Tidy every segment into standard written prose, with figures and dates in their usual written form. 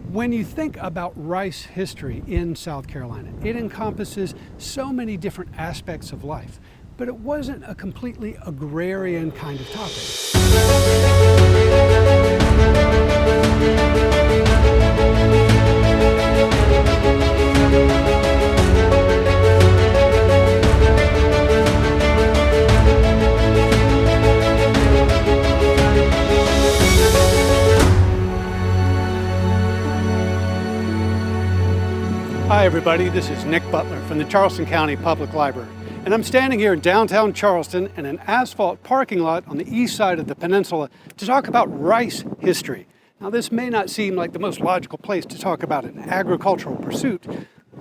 When you think about rice history in South Carolina, it encompasses so many different aspects of life, but it wasn't a completely agrarian kind of topic. Hi everybody, this is Nick Butler from the Charleston County Public Library, and I'm standing here in downtown Charleston in an asphalt parking lot on the east side of the peninsula to talk about rice history. Now this may not seem like the most logical place to talk about an agricultural pursuit,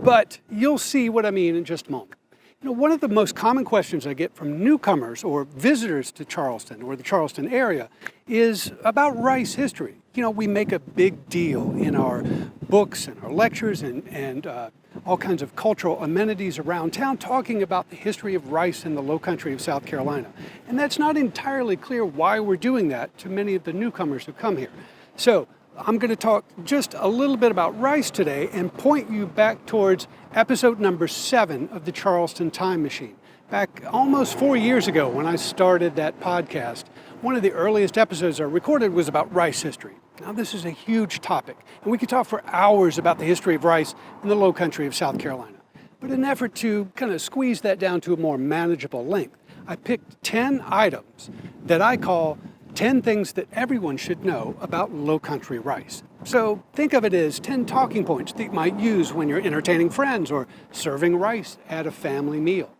but you'll see what I mean in just a moment. You know, one of the most common questions I get from newcomers or visitors to Charleston or the Charleston area is about rice history. You know, we make a big deal in our books and our lectures and all kinds of cultural amenities around town talking about the history of rice in the low country of South Carolina. And that's not entirely clear why we're doing that to many of the newcomers who come here. So I'm going to talk just a little bit about rice today and point you back towards episode number 7 of the Charleston Time Machine. Back almost 4 years ago when I started that podcast, one of the earliest episodes I recorded was about rice history. Now this is a huge topic, and we could talk for hours about the history of rice in the low country of South Carolina. But in an effort to kind of squeeze that down to a more manageable length, I picked 10 items that I call 10 things that everyone should know about low country rice. So think of it as 10 talking points that you might use when you're entertaining friends or serving rice at a family meal.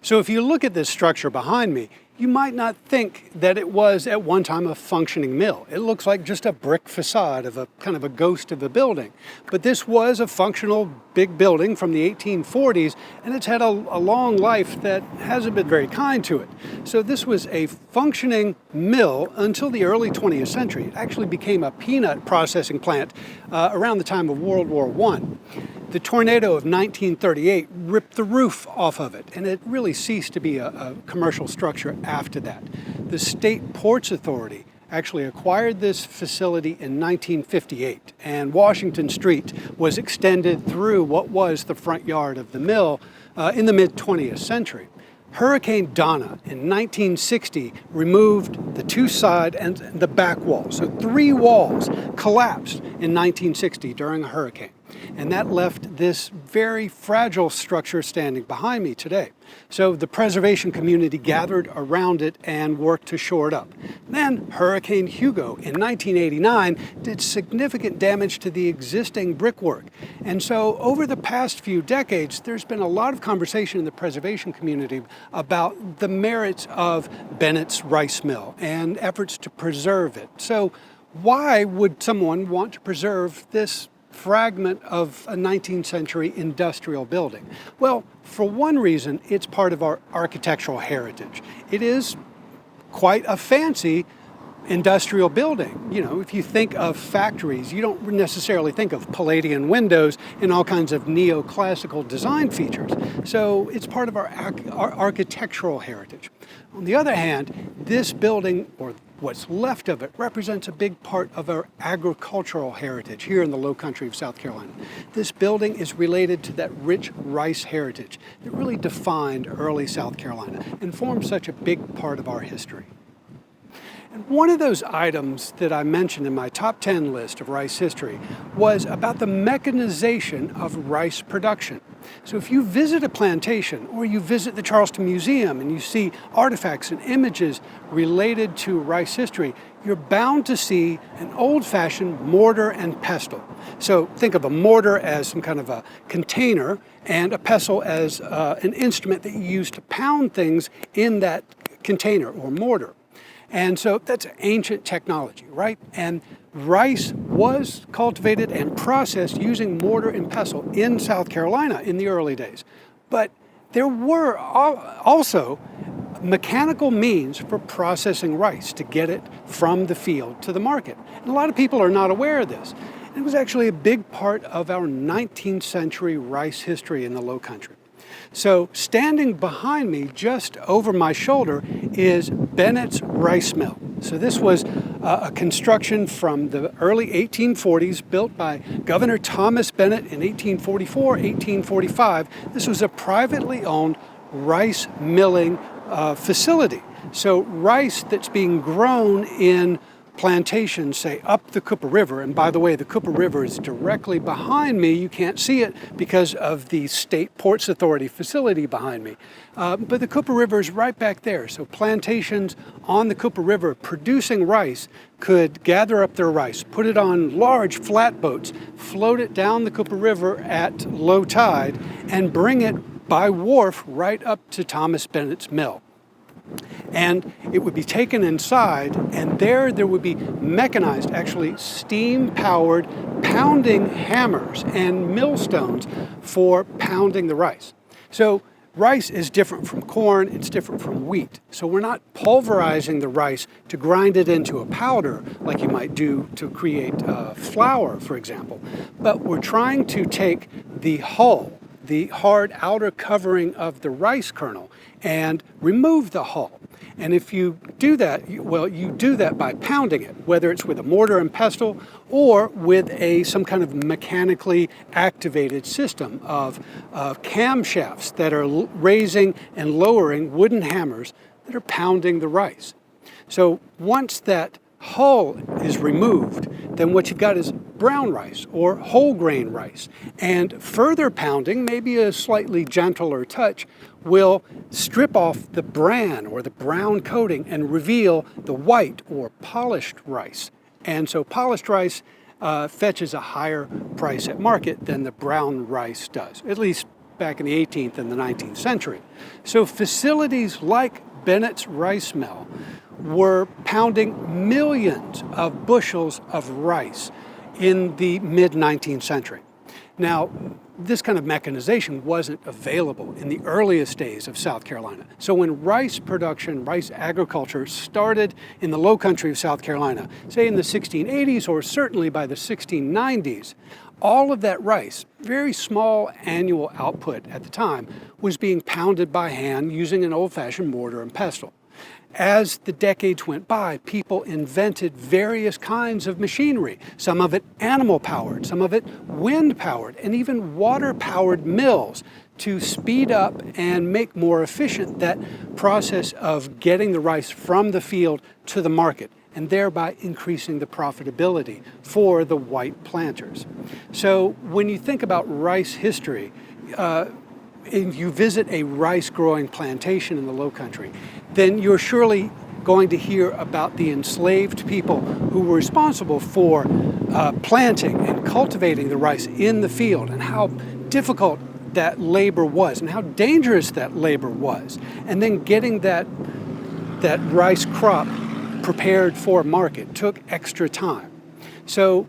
So if you look at this structure behind me, you might not think that it was at one time a functioning mill. It looks like just a brick facade of a kind of a ghost of a building. But this was a functional big building from the 1840s, and it's had a long life that hasn't been very kind to it. So this was a functioning mill until the early 20th century. It actually became a peanut processing plant around the time of World War I. The tornado of 1938 ripped the roof off of it, and it really ceased to be a commercial structure after that. The State Ports Authority actually acquired this facility in 1958, and Washington Street was extended through what was the front yard of the mill in the mid-20th century. Hurricane Donna in 1960 removed the two side and the back walls. So 3 walls collapsed in 1960 during a hurricane. And that left this very fragile structure standing behind me today. So the preservation community gathered around it and worked to shore it up. Then Hurricane Hugo in 1989 did significant damage to the existing brickwork. And so over the past few decades, there's been a lot of conversation in the preservation community about the merits of Bennett's rice mill and efforts to preserve it. So why would someone want to preserve this fragment of a 19th century industrial building? Well, for one reason, it's part of our architectural heritage. It is quite a fancy industrial building. You know, if you think of factories, you don't necessarily think of Palladian windows and all kinds of neoclassical design features. So it's part of our architectural heritage. On the other hand, this building, or what's left of it, represents a big part of our agricultural heritage here in the low country of South Carolina. This building is related to that rich rice heritage that really defined early South Carolina and formed such a big part of our history. And one of those items that I mentioned in my top 10 list of rice history was about the mechanization of rice production. So if you visit a plantation or you visit the Charleston Museum and you see artifacts and images related to rice history, you're bound to see an old-fashioned mortar and pestle. So think of a mortar as some kind of a container and a pestle as an instrument that you use to pound things in that container or mortar. And so that's ancient technology, right? And rice was cultivated and processed using mortar and pestle in South Carolina in the early days. But there were also mechanical means for processing rice to get it from the field to the market. And a lot of people are not aware of this. It was actually a big part of our 19th century rice history in the Low Country. So standing behind me, just over my shoulder, is Bennett's rice mill. So this was a construction from the early 1840s built by Governor Thomas Bennett in 1844, 1845. This was a privately owned rice milling facility. So rice that's being grown in plantations, say, up the Cooper River. And by the way, the Cooper River is directly behind me. You can't see it because of the State Ports Authority facility behind me. But the Cooper River is right back there. So plantations on the Cooper River producing rice could gather up their rice, put it on large flatboats, float it down the Cooper River at low tide, and bring it by wharf right up to Thomas Bennett's mill. And it would be taken inside, and there would be mechanized, actually steam-powered pounding hammers and millstones for pounding the rice. So rice is different from corn, it's different from wheat. So we're not pulverizing the rice to grind it into a powder like you might do to create flour, for example. But we're trying to take the hull, the hard outer covering of the rice kernel, and remove the hull. And if you do that, you do that by pounding it, whether it's with a mortar and pestle or with some kind of mechanically activated system of camshafts that are raising and lowering wooden hammers that are pounding the rice. So once that hull is removed, then what you've got is brown rice or whole grain rice. And further pounding, maybe a slightly gentler touch, will strip off the bran or the brown coating and reveal the white or polished rice. And so polished rice fetches a higher price at market than the brown rice does, at least back in the 18th and the 19th century. So facilities like Bennett's rice mill were pounding millions of bushels of rice in the mid-19th century. Now, this kind of mechanization wasn't available in the earliest days of South Carolina. So when rice production, rice agriculture started in the low country of South Carolina, say in the 1680s or certainly by the 1690s, all of that rice, very small annual output at the time, was being pounded by hand using an old-fashioned mortar and pestle. As the decades went by, people invented various kinds of machinery, some of it animal-powered, some of it wind-powered, and even water-powered mills to speed up and make more efficient that process of getting the rice from the field to the market, and thereby increasing the profitability for the white planters. So when you think about rice history, if you visit a rice growing plantation in the low country, then you're surely going to hear about the enslaved people who were responsible for planting and cultivating the rice in the field, and how difficult that labor was and how dangerous that labor was. And then getting that rice crop prepared for market took extra time. So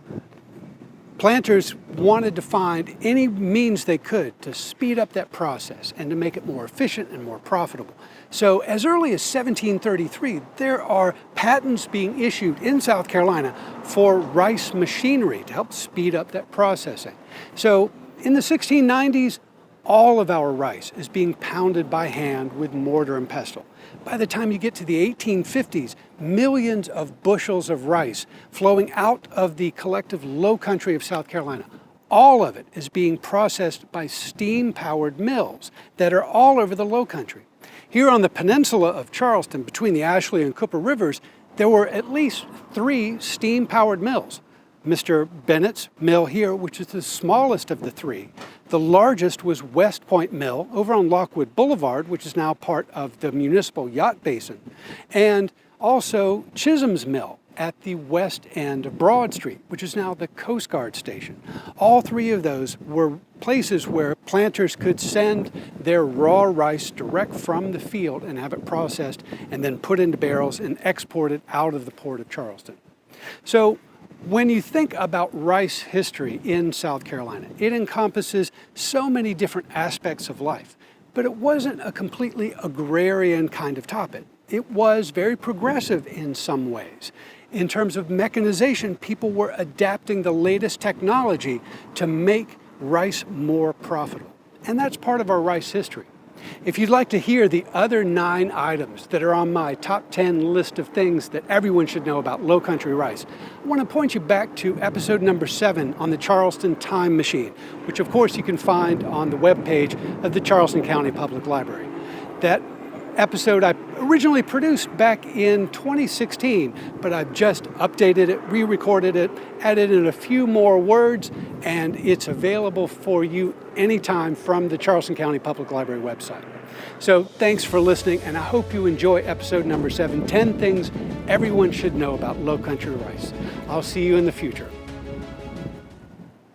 planters wanted to find any means they could to speed up that process and to make it more efficient and more profitable. So as early as 1733, there are patents being issued in South Carolina for rice machinery to help speed up that processing. So in the 1690s, all of our rice is being pounded by hand with mortar and pestle. By the time you get to the 1850s, millions of bushels of rice flowing out of the collective low country of South Carolina. All of it is being processed by steam-powered mills that are all over the low country. Here on the peninsula of Charleston, between the Ashley and Cooper Rivers, there were at least 3 steam-powered mills. Mr. Bennett's mill here, which is the smallest of the 3. The largest was West Point Mill over on Lockwood Boulevard, which is now part of the municipal yacht basin, and also Chisholm's Mill at the west end of Broad Street, which is now the Coast Guard station. All 3 of those were places where planters could send their raw rice direct from the field and have it processed and then put into barrels and exported out of the port of Charleston. So when you think about rice history in South Carolina, it encompasses so many different aspects of life, but it wasn't a completely agrarian kind of topic. It was very progressive in some ways. In terms of mechanization, people were adapting the latest technology to make rice more profitable. And that's part of our rice history. If you'd like to hear the other 9 items that are on my top 10 list of things that everyone should know about low country rice, I want to point you back to episode number 7 on the Charleston Time Machine, which of course you can find on the webpage of the Charleston County Public Library. That episode I originally produced back in 2016, but I've just updated it, re-recorded it, added in a few more words, and it's available for you anytime from the Charleston County Public Library website. So thanks for listening, and I hope you enjoy episode number 7, 10 things everyone should know about low country rice. I'll see you in the future.